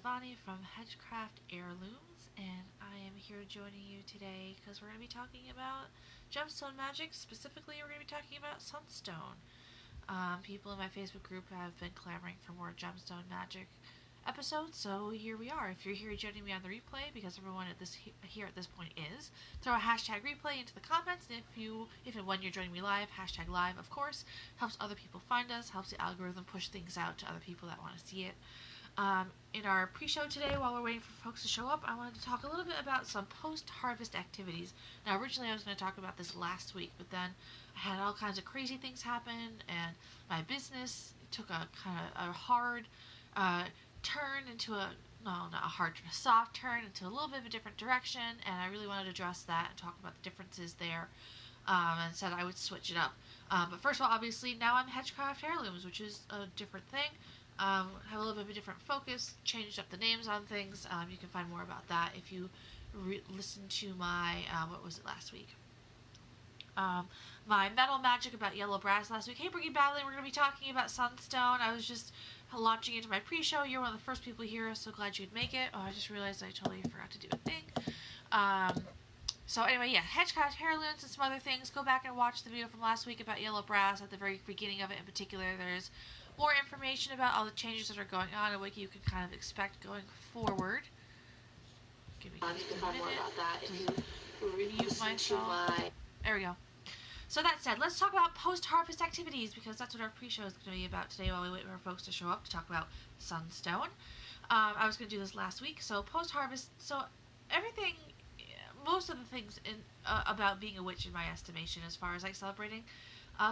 Devani from Hedgecraft Heirlooms, and I am here joining you today because we're going to be talking about Gemstone Magic. Specifically, we're going to be talking about Sunstone. People in my Facebook group have been clamoring for more Gemstone Magic episodes, so here we are. If you're here joining me on the replay, because everyone at this here at this point is, throw a hashtag replay into the comments. And if and when you're joining me live, hashtag live, of course, helps other people find us, helps the algorithm push things out to other people that want to see it. In our pre-show today, while we're waiting for folks to show up, I wanted to talk a little bit about some post-harvest activities. Now, originally I was going to talk about this last week, but then I had all kinds of crazy things happen, and my business took a kind of a hard turn into a, no, not a hard turn, a soft turn into a little bit of a different direction, and I really wanted to address that and talk about the differences there, and said I would switch it up. But first of all, obviously, now I'm Hedgecraft Heirlooms, which is a different thing. Have a little bit of a different focus, changed up the names on things. You can find more about that if you listen to my, what was it last week? My metal magic about yellow brass last week. Hey, Briggy Badley, we're going to be talking about Sunstone. I was just launching into my pre-show. You're one of the first people here, so glad you could make it. Oh, I just realized I totally forgot to do a thing. So anyway, yeah, Hedgecraft Heirlooms and some other things. Go back and watch the video from last week about yellow brass. At the very beginning of it in particular, there's more information about all the changes that are going on and what you can kind of expect going forward. Give me just a minute to mute myself. There we go. So that said, let's talk about post-harvest activities, because that's what our pre-show is going to be about today while we wait for folks to show up to talk about Sunstone. I was going to do this last week. So post-harvest, so everything, most of the things about being a witch in my estimation, as far as like celebrating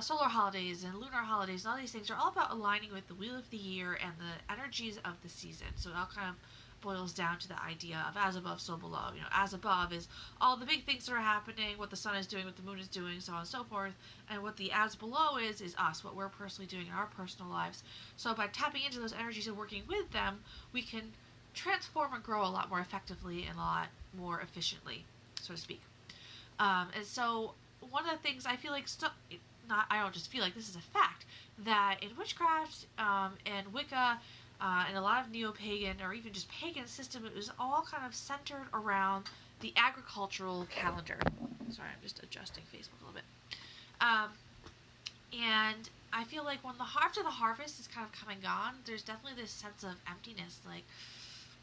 solar holidays and lunar holidays and all these things, are all about aligning with the wheel of the year and the energies of the season. So it all kind of boils down to the idea of as above, so below. You know, as above is all the big things that are happening, what the sun is doing, what the moon is doing, so on and so forth. And what the as below is us, what we're personally doing in our personal lives. So by tapping into those energies and working with them, we can transform and grow a lot more effectively and a lot more efficiently, so to speak. And so one of the things I feel like, I don't just feel like, this is a fact, that in witchcraft and Wicca and a lot of neo-pagan or even just pagan system, it was all kind of centered around the agricultural calendar. Sorry, I'm just adjusting Facebook a little bit. And I feel like after the harvest is kind of come and gone, there's definitely this sense of emptiness, like,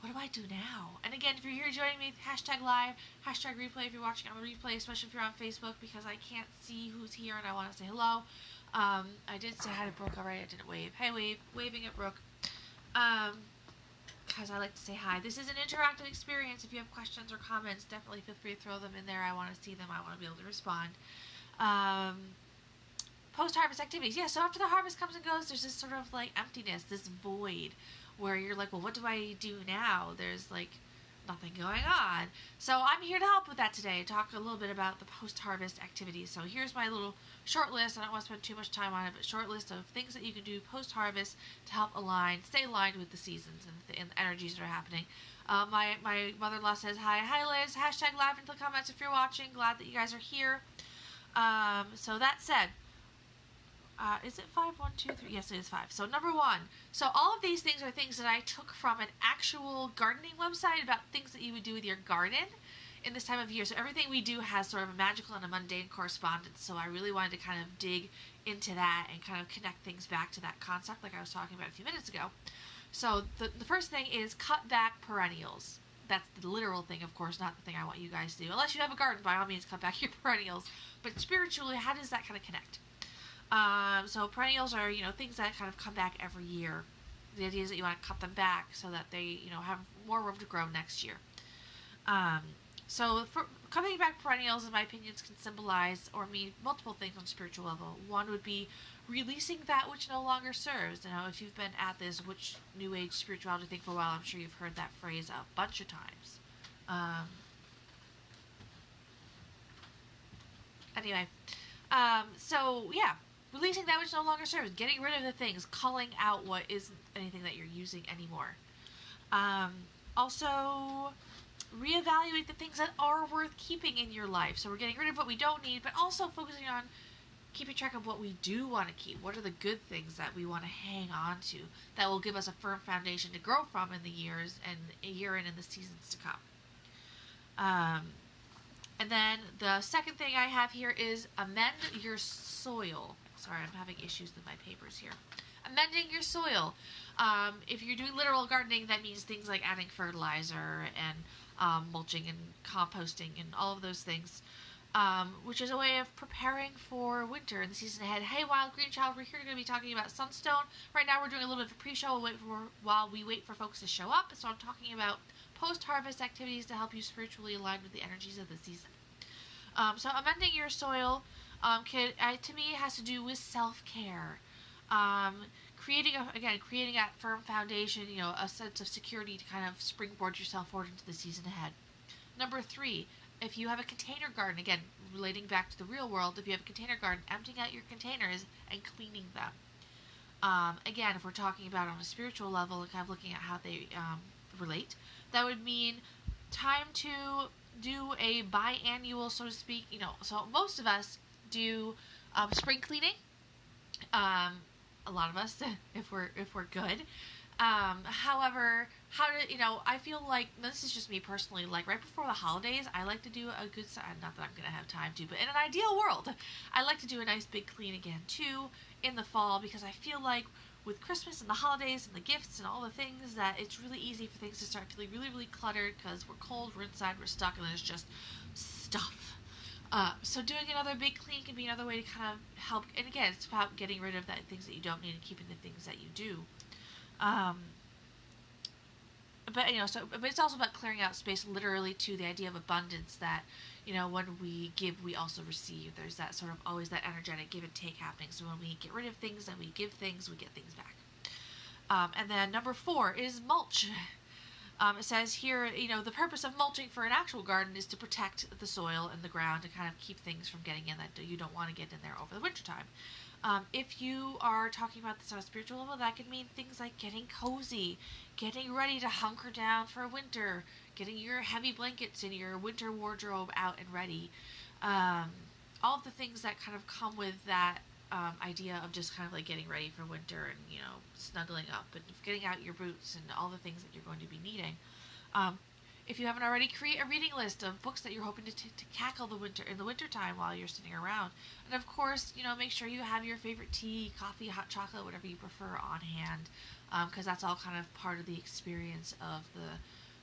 what do I do now? And again, if you're here joining me, hashtag live, hashtag replay if you're watching on the replay, especially if you're on Facebook, because I can't see who's here and I want to say hello. I did say hi to Brooke already. I didn't wave. Hey, waving at Brooke. Because I like to say hi. This is an interactive experience. If you have questions or comments, definitely feel free to throw them in there. I want to see them. I want to be able to respond. Post-harvest activities. Yeah, so after the harvest comes and goes, there's this sort of like emptiness, this void, where you're like, well, what do I do now? There's like nothing going on. So I'm here to help with that today, talk a little bit about the post-harvest activities. So here's my little short list. I don't want to spend too much time on it, but short list of things that you can do post-harvest to help stay aligned with the seasons and the energies that are happening. My mother-in-law says, hi Liz, hashtag live into the comments if you're watching. Glad that you guys are here. So that said, is it 5? 1, 2, 3? Yes, it is 5. So number 1. So all of these things are things that I took from an actual gardening website about things that you would do with your garden in this time of year. So everything we do has sort of a magical and a mundane correspondence. So I really wanted to kind of dig into that and kind of connect things back to that concept like I was talking about a few minutes ago. So the first thing is cut back perennials. That's the literal thing, of course, not the thing I want you guys to do. Unless you have a garden, by all means, cut back your perennials. But spiritually, how does that kind of connect? So perennials are, things that kind of come back every year. The idea is that you want to cut them back so that they, have more room to grow next year. So for coming back perennials, in my opinions, can symbolize or mean multiple things on a spiritual level. One would be releasing that which no longer serves. If you've been at this witch, new age spirituality thing for a while, I'm sure you've heard that phrase a bunch of times. Anyway, so yeah. Releasing that which no longer serves, getting rid of the things, culling out what isn't anything that you're using anymore. Also, reevaluate the things that are worth keeping in your life. So we're getting rid of what we don't need, but also focusing on keeping track of what we do want to keep. What are the good things that we want to hang on to that will give us a firm foundation to grow from in the years and a year in the seasons to come. And then the second thing I have here is amend your soil. Sorry, I'm having issues with my papers here. Amending your soil. If you're doing literal gardening, that means things like adding fertilizer and mulching and composting and all of those things, which is a way of preparing for winter and the season ahead. Hey, Wild Green Child, we're here going to be talking about Sunstone. Right now we're doing a little bit of a pre-show while we wait for folks to show up. So I'm talking about post-harvest activities to help you spiritually align with the energies of the season. So amending your soil, to me, it has to do with self-care. Creating that firm foundation, a sense of security to kind of springboard yourself forward into the season ahead. Number 3, if you have a container garden, again, relating back to the real world, if you have a container garden, emptying out your containers and cleaning them. Again, if we're talking about on a spiritual level and kind of looking at how they relate, that would mean time to do a biannual, so to speak. So most of us do spring cleaning. A lot of us, if we're good. However, I feel like, this is just me personally, like right before the holidays, I like to do a good, not that I'm going to have time to, but in an ideal world, I like to do a nice big clean again too in the fall, because I feel like with Christmas and the holidays and the gifts and all the things, that it's really easy for things to start feeling really, really cluttered because we're cold, we're inside, we're stuck, and there's just stuff. So doing another big clean can be another way to kind of help. And again, it's about getting rid of things that you don't need and keeping the things that you do. But it's also about clearing out space, literally, to the idea of abundance. That when we give, we also receive. There's that sort of always that energetic give and take happening. So when we get rid of things and we give things, we get things back. And then number 4 is mulch. It says here, the purpose of mulching for an actual garden is to protect the soil and the ground and kind of keep things from getting in that you don't want to get in there over the wintertime. If you are talking about this on a spiritual level, that could mean things like getting cozy, getting ready to hunker down for winter, getting your heavy blankets and your winter wardrobe out and ready. All of the things that kind of come with that idea of just kind of like getting ready for winter and, snuggling up and getting out your boots and all the things that you're going to be needing. If you haven't already, create a reading list of books that you're hoping to tackle in the winter time while you're sitting around. And of course, make sure you have your favorite tea, coffee, hot chocolate, whatever you prefer on hand, because that's all kind of part of the experience of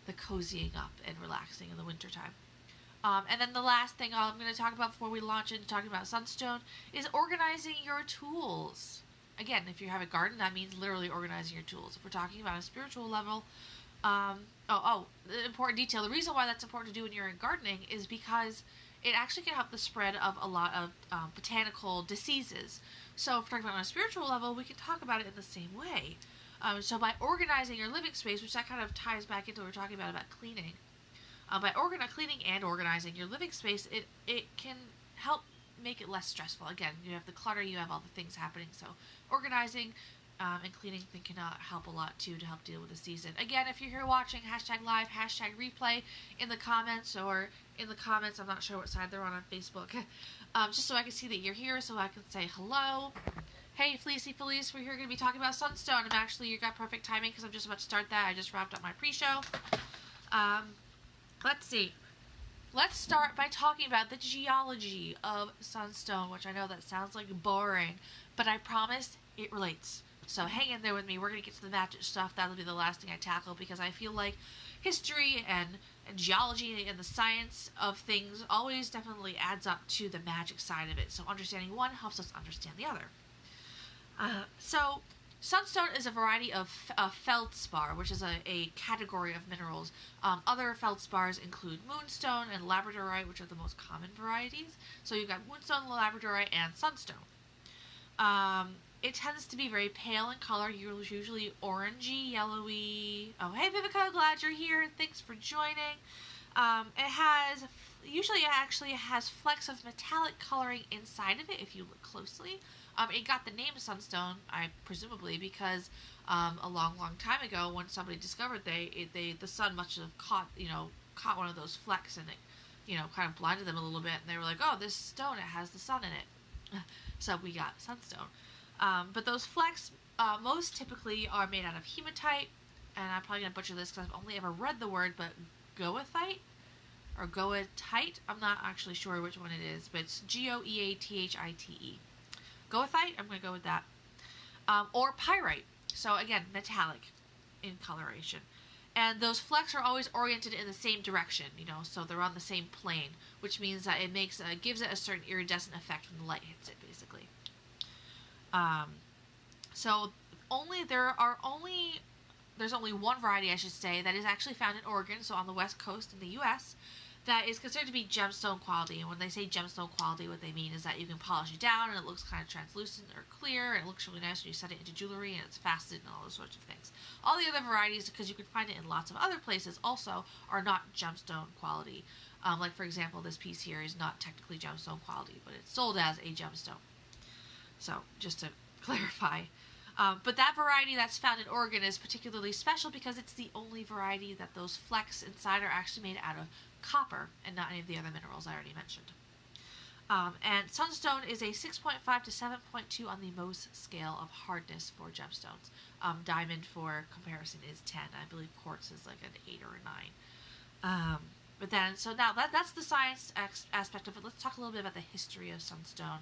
the cozying up and relaxing in the winter time. And then the last thing I'm going to talk about before we launch into talking about Sunstone is organizing your tools. Again, if you have a garden, that means literally organizing your tools. If we're talking about a spiritual level, the important detail. The reason why that's important to do when you're in gardening is because it actually can help the spread of a lot of botanical diseases. So if we're talking about on a spiritual level, we can talk about it in the same way. So by organizing your living space, which that kind of ties back into what we're talking about cleaning, by cleaning and organizing your living space, it can help make it less stressful. Again, you have the clutter, you have all the things happening, so organizing and cleaning can help a lot too to help deal with the season. Again, if you're here watching, #live, #replay in the comments, I'm not sure what side they're on Facebook, just so I can see that you're here, so I can say hello. Hey, Felice, we're here going to be talking about Sunstone. You got perfect timing because I'm just about to start that. I just wrapped up my pre-show. Let's see. Let's start by talking about the geology of Sunstone, which I know that sounds like boring, but I promise it relates. So hang in there with me. We're going to get to the magic stuff. That'll be the last thing I tackle, because I feel like history and geology and the science of things always definitely adds up to the magic side of it. So understanding one helps us understand the other. So Sunstone is a variety of feldspar, which is a category of minerals. Other feldspars include moonstone and labradorite, which are the most common varieties. So you've got moonstone, labradorite, and sunstone. It tends to be very pale in color, usually orangey, yellowy. Oh, hey Vivica, glad you're here. Thanks for joining. It actually has flecks of metallic coloring inside of it if you look closely. It got the name Sunstone, presumably because a long time ago, when somebody discovered the sun must have caught one of those flecks, and it kind of blinded them a little bit, and they were like, oh, this stone, it has the sun in it. So we got sunstone. But those flecks most typically are made out of hematite, and I'm probably going to butcher this because I've only ever read the word, but goethite or goethite. I'm not actually sure which one it is, but it's Goeathite. Goethite, I'm going to go with that. Or pyrite. So again, metallic in coloration. And those flecks are always oriented in the same direction, so they're on the same plane, which means that it gives it a certain iridescent effect when the light hits it, basically. So there's only one variety, I should say, that is actually found in Oregon, so on the west coast in the U.S., that is considered to be gemstone quality. And when they say gemstone quality, what they mean is that you can polish it down and it looks kind of translucent or clear, and it looks really nice when you set it into jewelry and it's faceted and all those sorts of things. All the other varieties, because you can find it in lots of other places also, are not gemstone quality. Like, for example, this piece here is not technically gemstone quality, but it's sold as a gemstone. So, just to clarify. But that variety that's found in Oregon is particularly special because it's the only variety that those flecks inside are actually made out of copper and not any of the other minerals I already mentioned. And sunstone is a 6.5 to 7.2 on the Mohs scale of hardness for gemstones. Diamond, for comparison, is 10. I believe quartz is like an 8 or a 9. But then, so now that's the science aspect of it. Let's talk a little bit about the history of sunstone.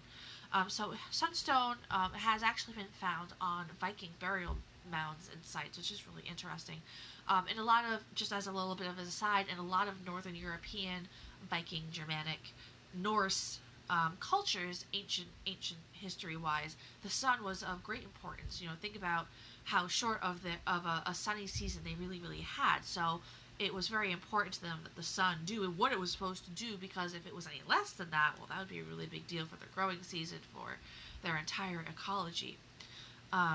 So sunstone has actually been found on Viking burial mounds and sites, which is really interesting. And a lot of, just as a little bit of an aside, in a lot of Northern European, Viking, Germanic, Norse cultures, ancient history-wise, the sun was of great importance. Think about how short of a sunny season they really, really had. So it was very important to them that the sun do what it was supposed to do, because if it was any less than that, well, that would be a really big deal for their growing season, for their entire ecology.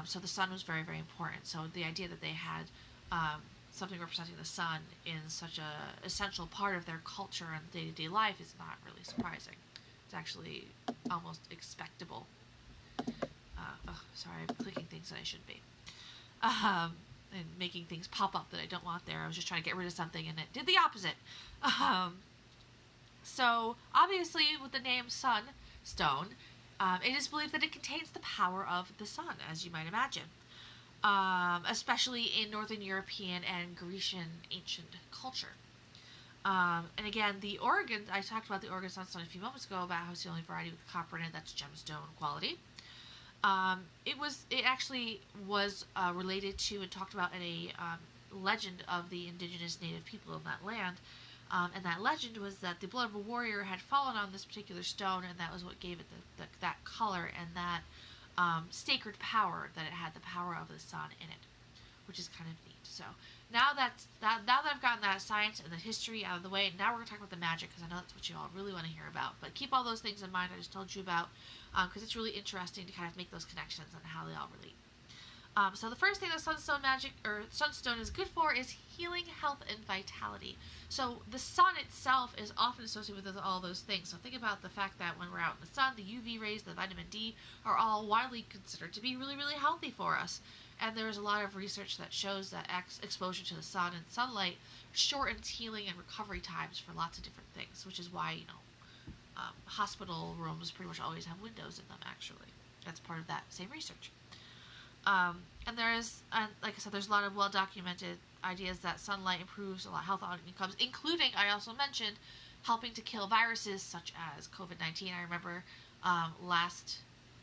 So the sun was very, very important. So the idea that they had something representing the sun in such a essential part of their culture and day-to-day life is not really surprising. It's actually almost expectable. Sorry, I'm clicking things that I shouldn't be. And making things pop up that I don't want there. I was just trying to get rid of something and it did the opposite. So, obviously, with the name Sunstone, it is believed that it contains the power of the sun, as you might imagine. Especially in Northern European and Grecian ancient culture. And again, I talked about the Oregon sunstone a few moments ago, about how it's the only variety with copper in it that's gemstone quality. It actually was related to and talked about in a legend of the indigenous native people in that land. And that legend was that the blood of a warrior had fallen on this particular stone, and that was what gave it that color and that sacred power, that it had the power of the sun in it, which is kind of neat. So now that I've gotten that science and the history out of the way, now we're going to talk about the magic, because I know that's what you all really want to hear about. But keep all those things in mind I just told you about, because it's really interesting to kind of make those connections and how they all relate. So the first thing that sunstone is good for is healing, health, and vitality. So the sun itself is often associated with all those things. So think about the fact that when we're out in the sun, the UV rays, the vitamin D, are all widely considered to be really, really healthy for us. And there's a lot of research that shows that exposure to the sun and sunlight shortens healing and recovery times for lots of different things, which is why, hospital rooms pretty much always have windows in them, actually. That's part of that same research. And like I said, there's a lot of well-documented ideas that sunlight improves a lot of health outcomes, including, I also mentioned, helping to kill viruses such as COVID-19. I remember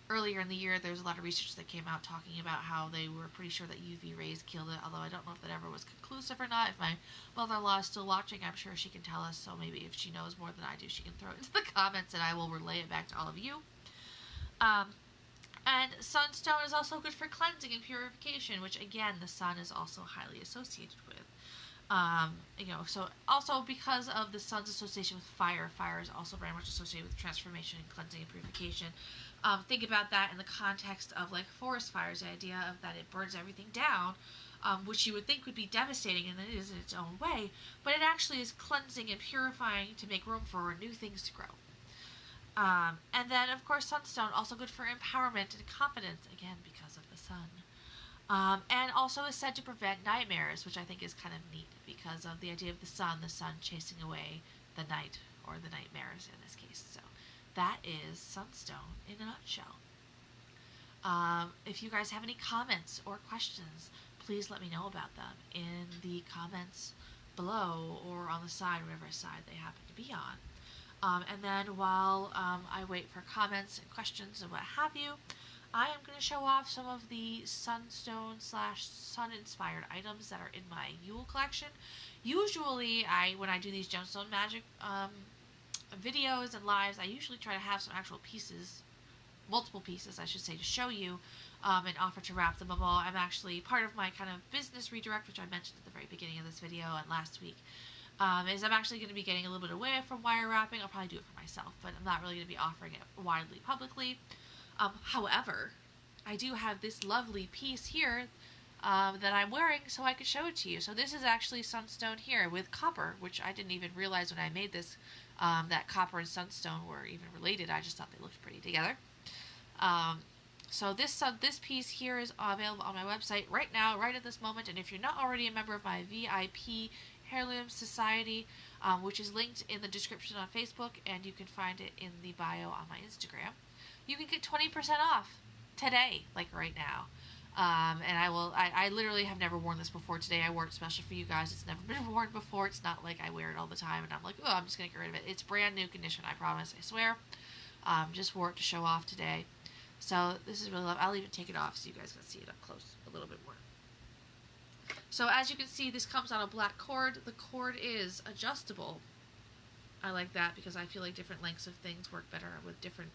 earlier in the year, there was a lot of research that came out talking about how they were pretty sure that UV rays killed it, although I don't know if that ever was conclusive or not. If my mother-in-law is still watching, I'm sure she can tell us, so maybe if she knows more than I do, she can throw it into the comments and I will relay it back to all of you. And sunstone is also good for cleansing and purification, which again, the sun is also highly associated with. So also because of the sun's association with fire is also very much associated with transformation and cleansing and purification. Think about that in the context of like forest fires, the idea of that it burns everything down, which you would think would be devastating, and it is in its own way, but it actually is cleansing and purifying to make room for new things to grow. And then, of course, sunstone, also good for empowerment and confidence, again, because of the sun. And also is said to prevent nightmares, which I think is kind of neat because of the idea of the sun chasing away the night, or the nightmares in this case. So that is Sunstone in a nutshell. If you guys have any comments or questions, please let me know about them in the comments below or on the side, whatever side they happen to be on. And then while I wait for comments and questions and what have you, I am going to show off some of the Sunstone / sun-inspired items that are in my Yule collection. Usually, when I do these Gemstone Magic videos and lives, I usually try to have some actual pieces, multiple pieces, I should say, to show you and offer to wrap them all. I'm actually part of my kind of business redirect, which I mentioned at the very beginning of this video and last week. Is I'm actually going to be getting a little bit away from wire wrapping. I'll probably do it for myself, but I'm not really going to be offering it widely publicly. However, I do have this lovely piece here that I'm wearing, so I could show it to you. So this is actually sunstone here with copper, which I didn't even realize when I made this that copper and sunstone were even related. I just thought they looked pretty together. So this piece here is available on my website right now, right at this moment. And if you're not already a member of my VIP Heirloom Society, which is linked in the description on Facebook, and you can find it in the bio on my Instagram, you can get 20% off today, like right now. And I literally have never worn this before today. I wore it special for you guys. It's never been worn before. It's not like I wear it all the time and I'm like, oh, I'm just going to get rid of it. It's brand new condition, I promise, I swear. Just wore it to show off today. So this is really lovely. I'll even take it off so you guys can see it up close a little bit more. So as you can see, this comes on a black cord. The cord is adjustable. I like that because I feel like different lengths of things work better with different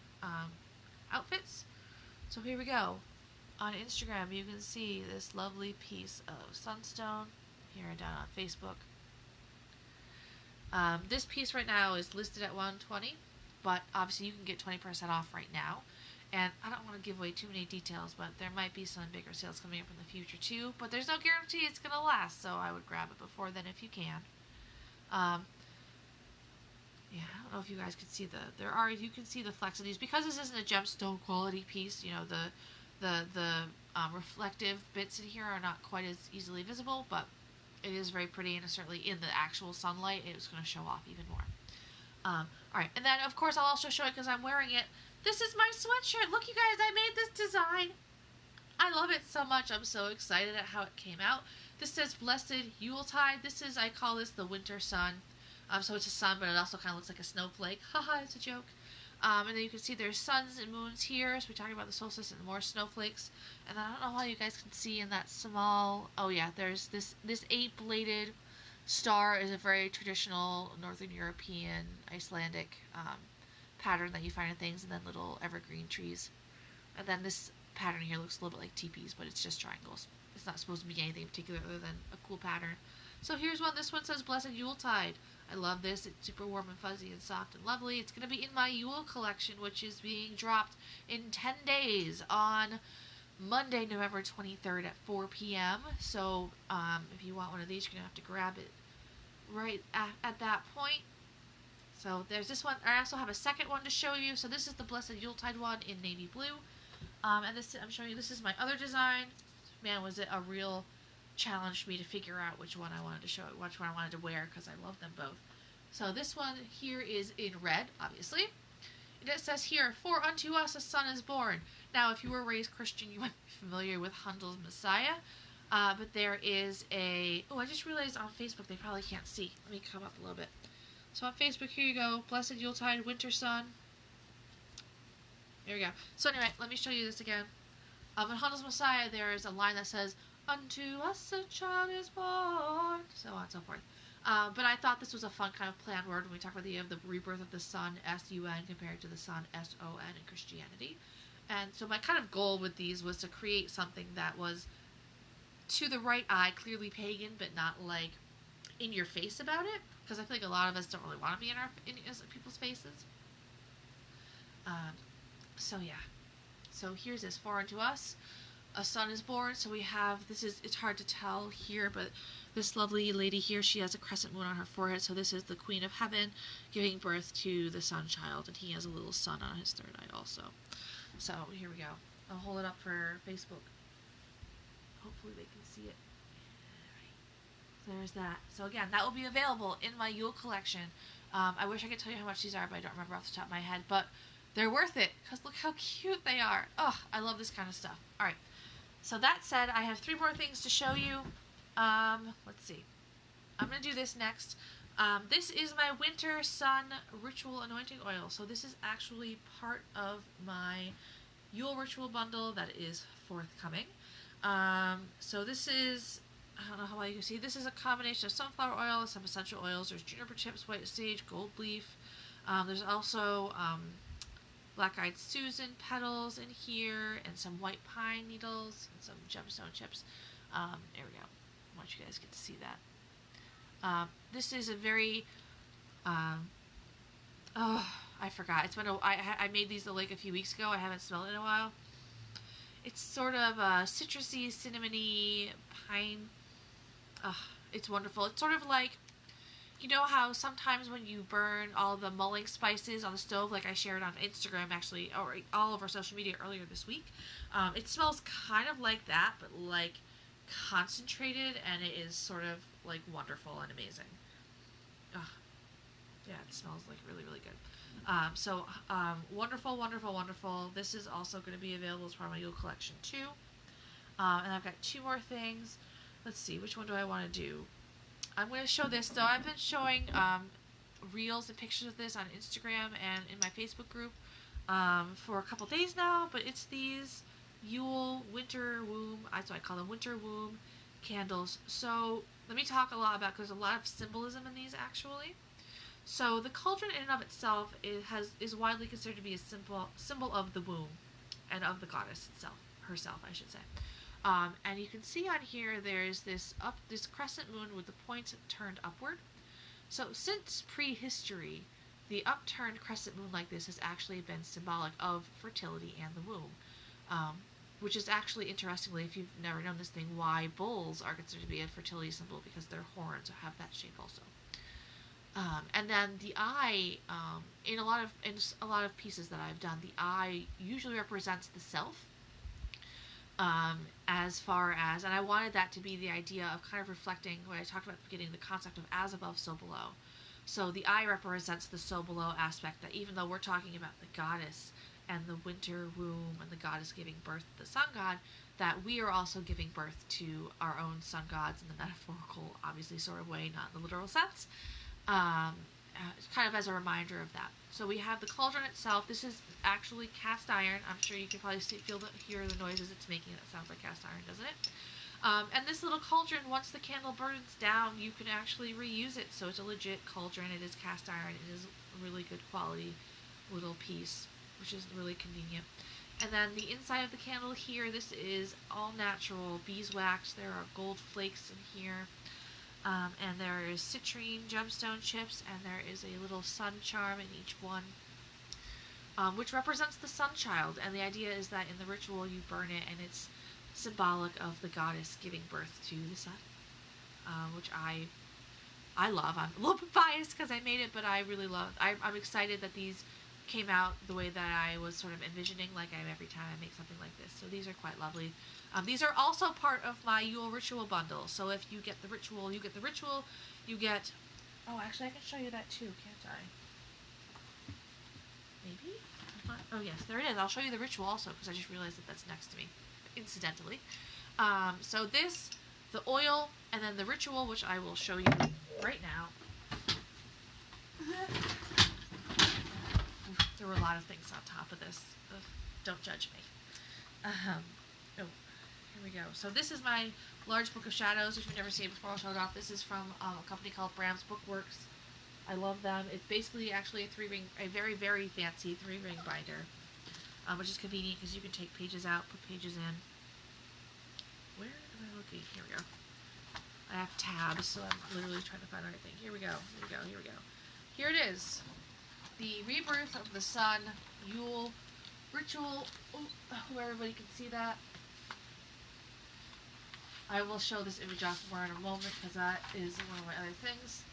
outfits. So here we go. On Instagram, you can see this lovely piece of sunstone. Here and down on Facebook. This piece right now is listed at $120, but obviously you can get 20% off right now. And I don't want to give away too many details, but there might be some bigger sales coming up in the future too. But there's no guarantee it's going to last, so I would grab it before then if you can. Yeah, I don't know if you guys can see you can see the flex of these. Because this isn't a gemstone quality piece, you know, the reflective bits in here are not quite as easily visible, but it is very pretty, and certainly in the actual sunlight, it's going to show off even more. Alright, and then of course I'll also show it because I'm wearing it. This is my sweatshirt. Look, you guys, I made this design. I love it so much. I'm so excited at how it came out. This says Blessed Yuletide. I call this the winter sun. So it's a sun, but it also kind of looks like a snowflake. Haha, it's a joke. And then you can see there's suns and moons here. So we're talking about the solstice and more snowflakes. And then I don't know how you guys can see in that small... Oh yeah, there's this 8-bladed star is a very traditional Northern European, Icelandic pattern that you find in things, and then little evergreen trees. And then this pattern here looks a little bit like teepees, but it's just triangles. It's not supposed to be anything particular other than a cool pattern. So here's one. This one says Blessed Yuletide. I love this. It's super warm and fuzzy and soft and lovely. It's going to be in my Yule collection, which is being dropped in 10 days on Monday, November 23rd at 4 p.m. So if you want one of these, you're going to have to grab it right at that point. So there's this one. I also have a second one to show you. So this is the Blessed Yuletide one in navy blue. And this I'm showing you. This is my other design. Man, was it a real challenge for me to figure out which one I wanted to show, which one I wanted to wear, because I love them both. So this one here is in red, obviously. And it says here, "For unto us a son is born." Now, if you were raised Christian, you might be familiar with Handel's Messiah. But there is a... Oh, I just realized on Facebook they probably can't see. Let me come up a little bit. So on Facebook, here you go. Blessed Yuletide, Winter Sun. There we go. So anyway, let me show you this again. In Handel's Messiah, there is a line that says, "Unto us a child is born," so on and so forth. But I thought this was a fun kind of play on word when we talk about the rebirth of the sun, S-U-N, compared to the sun, S-O-N, in Christianity. And so my kind of goal with these was to create something that was, to the right eye, clearly pagan, but not, like, in your face about it. Because I feel like a lot of us don't really want to be in people's faces. So yeah. So here's this. "For unto us a son is born." So we have, it's hard to tell here, but this lovely lady here, she has a crescent moon on her forehead. So this is the Queen of Heaven giving birth to the sun child. And he has a little sun on his third eye also. So here we go. I'll hold it up for Facebook. Hopefully they can see it. There's that. So again, that will be available in my Yule collection I wish I could tell you how much these are, but I don't remember off the top of my head. But they're worth it, because look how cute they are. Oh, I love this kind of stuff. Alright, so that said, I have 3 more things to show you. Let's see. I'm going to do this next. This is my Winter Sun Ritual Anointing Oil. So this is actually part of my Yule Ritual bundle that is forthcoming. So this is, I don't know how well you can see, this is a combination of sunflower oil and some essential oils. There's juniper chips, white sage, gold leaf. There's also black-eyed Susan petals in here, and some white pine needles, and some gemstone chips. There we go. I want you guys to get to see that. This is a very, oh, I forgot. It's been I made these like a few weeks ago. I haven't smelled it in a while. It's sort of citrusy, cinnamony, pine. It's wonderful. It's sort of like, you know how sometimes when you burn all the mulling spices on the stove, like I shared on Instagram actually, or all over social media earlier this week, it smells kind of like that, but like concentrated, and it is sort of like wonderful and amazing. Yeah, it smells like really, really good. Wonderful, wonderful, wonderful. This is also going to be available as part of my Yule collection too. And I've got 2 more things. Let's see, which one do I want to do? I'm going to show this. So I've been showing reels and pictures of this on Instagram and in my Facebook group for a couple days now, but it's these Yule Winter Womb, that's what I call them, Winter Womb candles. So let me talk a lot about, because there's a lot of symbolism in these actually. So the cauldron in and of itself is widely considered to be a symbol of the womb and of the goddess herself, I should say. And you can see on here there's this crescent moon with the points turned upward. So since prehistory, the upturned crescent moon like this has actually been symbolic of fertility and the womb. Which is actually, interestingly, if you've never known this thing, why bulls are considered to be a fertility symbol, because their horns have that shape also. And then the eye, in a lot of pieces that I've done, the eye usually represents the self. As far as, and I wanted that to be the idea of kind of reflecting what I talked about at the beginning, the concept of as above, so below. So the eye represents the so below aspect, that even though we're talking about the goddess and the winter womb and the goddess giving birth to the sun god, that we are also giving birth to our own sun gods in the metaphorical, obviously, sort of way, not in the literal sense. Kind of as a reminder of that. So we have the cauldron itself. This is actually cast iron. I'm sure you can probably hear the noises it's making. That sounds like cast iron, doesn't it? And this little cauldron, once the candle burns down, you can actually reuse it. So it's a legit cauldron. It is cast iron. It is a really good quality little piece, which is really convenient. And then the inside of the candle here, this is all natural beeswax. There are gold flakes in here. And there is citrine, gemstone chips, and there is a little sun charm in each one, which represents the sun child. And the idea is that in the ritual you burn it, and it's symbolic of the goddess giving birth to the sun, which I love. I'm a little bit biased because I made it, but I really love. I'm excited that these came out the way that I was sort of envisioning, like I am every time I make something like this. So these are quite lovely. These are also part of my Yule Ritual bundle. So if you get the ritual, you get the ritual. You get... Oh, actually, I can show you that too, can't I? Maybe? Oh, yes, there it is. I'll show you the ritual also, because I just realized that that's next to me, incidentally. So this, the oil, and then the ritual, which I will show you right now. There were a lot of things on top of this. Ugh, don't judge me. Here we go. So this is my large book of shadows, which we've never seen before. I'll show it off. This is from a company called Bram's Bookworks. I love them. It's basically actually a very, very fancy 3-ring binder, which is convenient because you can take pages out, put pages in. Where am I looking? Here we go. I have tabs, so I'm literally trying to find the right thing. Here we go. Here we go. Here we go. Here it is. The Rebirth of the Sun Yule Ritual. Oh, where everybody can see that. I will show this image off more in a moment because that is one of my other things.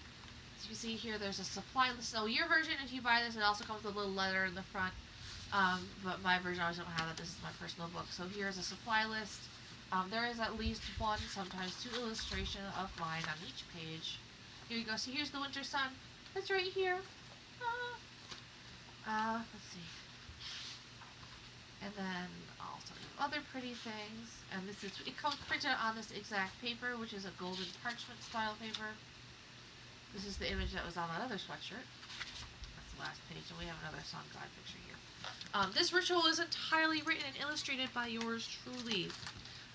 As you can see here, there's a supply list. So your version, if you buy this, it also comes with a little letter in the front. But my version, I always don't have that. This is my personal book. So here's a supply list. There is at least 1, sometimes 2 illustrations of mine on each page. Here you go. So here's the winter sun. That's right here. Let's see. And then also other pretty things. And this is, it comes printed on this exact paper, which is a golden parchment style paper. This is the image that was on that other sweatshirt. That's the last page, and we have another sun god picture here. This ritual is entirely written and illustrated by yours truly.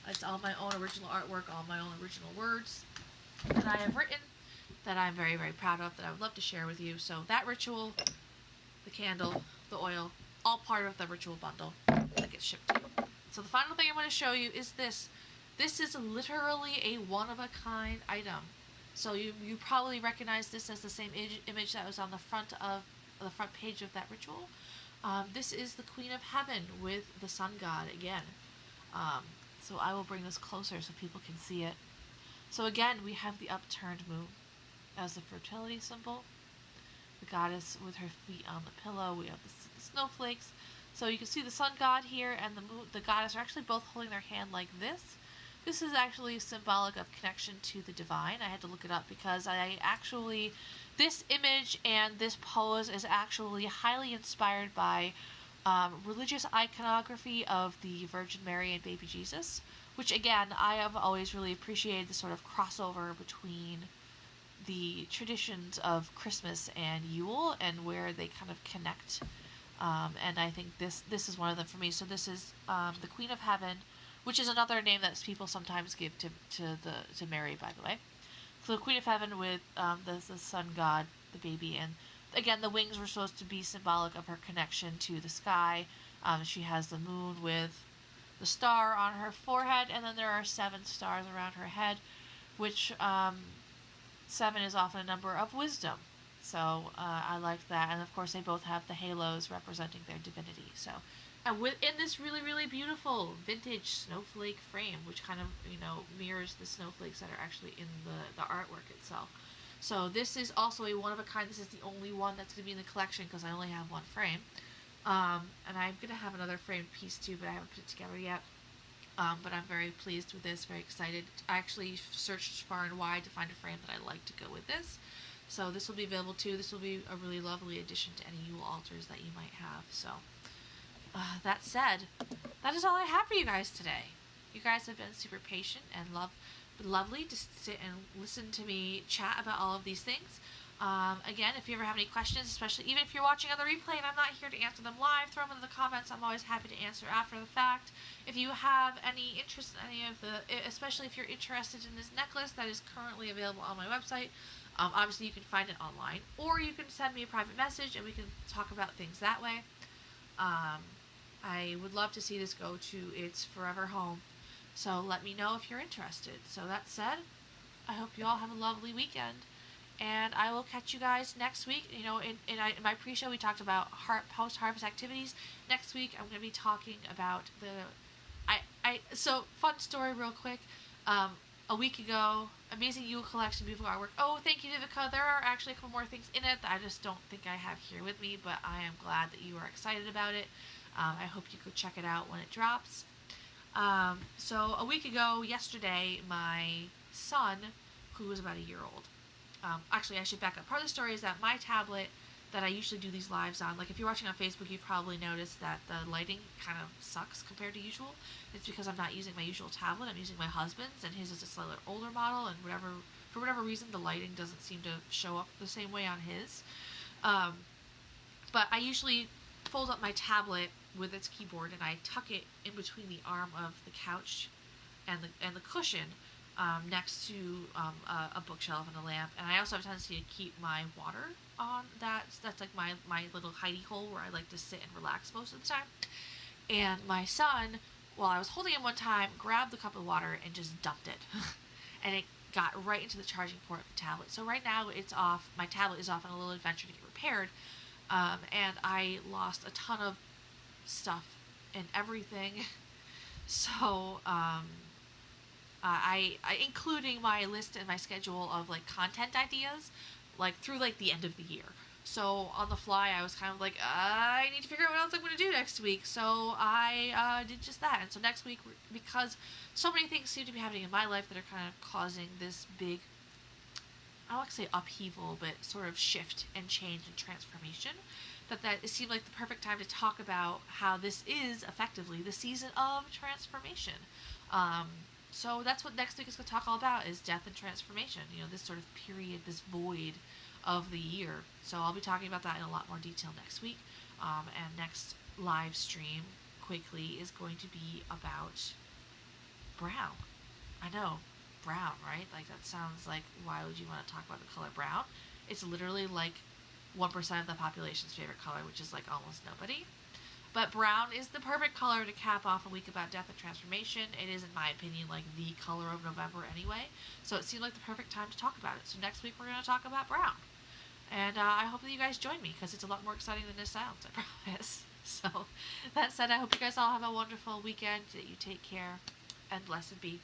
It's all my own original artwork, all my own original words that I have written, that I'm very, very proud of, that I would love to share with you. So that ritual, the candle, the oil, all part of the ritual bundle that gets shipped to you. So the final thing I'm going to show you is this. This is literally a one-of-a-kind item. So you probably recognize this as the same image that was on the front page of that ritual. This is the Queen of Heaven with the sun god again. So I will bring this closer so people can see it. So again, we have the upturned moon as the fertility symbol. The goddess with her feet on the pillow. We have the snowflakes. So you can see the sun god here and the goddess are actually both holding their hand like this. This is actually symbolic of connection to the divine. I had to look it up because this image and this pose is actually highly inspired by religious iconography of the Virgin Mary and baby Jesus, which again, I have always really appreciated the sort of crossover between the traditions of Christmas and Yule and where they kind of connect. And I think this is one of them for me. So this is the Queen of Heaven, which is another name that people sometimes give to Mary, by the way. So the Queen of Heaven with the sun god, the baby, and again the wings were supposed to be symbolic of her connection to the sky. She has the moon with the star on her forehead, and then there are 7 stars around her head, which 7 is often a number of wisdom. So I like that, and of course they both have the halos representing their divinity. So. And within this really, really beautiful vintage snowflake frame, which kind of, mirrors the snowflakes that are actually in the artwork itself. So this is also a one-of-a-kind. This is the only one that's going to be in the collection because I only have one frame. And I'm going to have another framed piece too, but I haven't put it together yet. But I'm very pleased with this, very excited. I actually searched far and wide to find a frame that I like to go with this. So this will be available too. This will be a really lovely addition to any Yule altars that you might have. So. That said, that is all I have for you guys today. You guys have been super patient and lovely to sit and listen to me chat about all of these things. Again, if you ever have any questions, especially even if you're watching on the replay and I'm not here to answer them live, throw them in the comments. I'm always happy to answer after the fact. If you have any interest in any of especially if you're interested in this necklace that is currently available on my website, obviously you can find it online, or you can send me a private message and we can talk about things that way. I would love to see this go to its forever home, so let me know if you're interested. So that said, I hope you all have a lovely weekend, and I will catch you guys next week. In my pre-show we talked about post-harvest activities. Next week I'm going to be talking about so fun story real quick. A week ago, amazing Yule collection, beautiful artwork. Oh, thank you, Vivica. There are actually a couple more things in it that I just don't think I have here with me, but I am glad that you are excited about it. I hope you go check it out when it drops. So a week ago, yesterday, my son, who was about a year old, actually I should back up. Part of the story is that my tablet that I usually do these lives on, like if you're watching on Facebook, you've probably noticed that the lighting kind of sucks compared to usual. It's because I'm not using my usual tablet, I'm using my husband's, and his is a slightly older model, and for whatever reason, the lighting doesn't seem to show up the same way on his. But I usually fold up my tablet with its keyboard, and I tuck it in between the arm of the couch and the cushion, next to a bookshelf and a lamp. And I also have a tendency to keep my water on that. That's like my little hidey hole where I like to sit and relax most of the time. And my son, while I was holding him one time, grabbed the cup of water and just dumped it. And it got right into the charging port of the tablet. So right now it's off. My tablet is off on a little adventure to get repaired. And I lost a ton of stuff and everything. So, I including my list and my schedule of like content ideas, like through like the end of the year. So on the fly, I was kind of like, I need to figure out what else I'm going to do next week. So I did just that. And so next week, because so many things seem to be happening in my life that are kind of causing this big I don't want to say upheaval, but sort of shift and change and transformation. That it seemed like the perfect time to talk about how this is effectively the season of transformation. Um, so that's what next week is going to talk all about, is death and transformation. You know, this sort of period, this void of the year. So I'll be talking about that in a lot more detail next week. And next live stream, quickly, is going to be about brown. I know, brown, right? Like, that sounds like, why would you want to talk about the color brown? It's literally like 1% of the population's favorite color, which is like almost nobody. But brown is the perfect color to cap off a week about death and transformation. It is, in my opinion, like the color of November anyway. So it seemed like the perfect time to talk about it. So next week we're going to talk about brown. And I hope that you guys join me, because it's a lot more exciting than this sounds, I promise. So that said, I hope you guys all have a wonderful weekend, that you take care, and blessed be.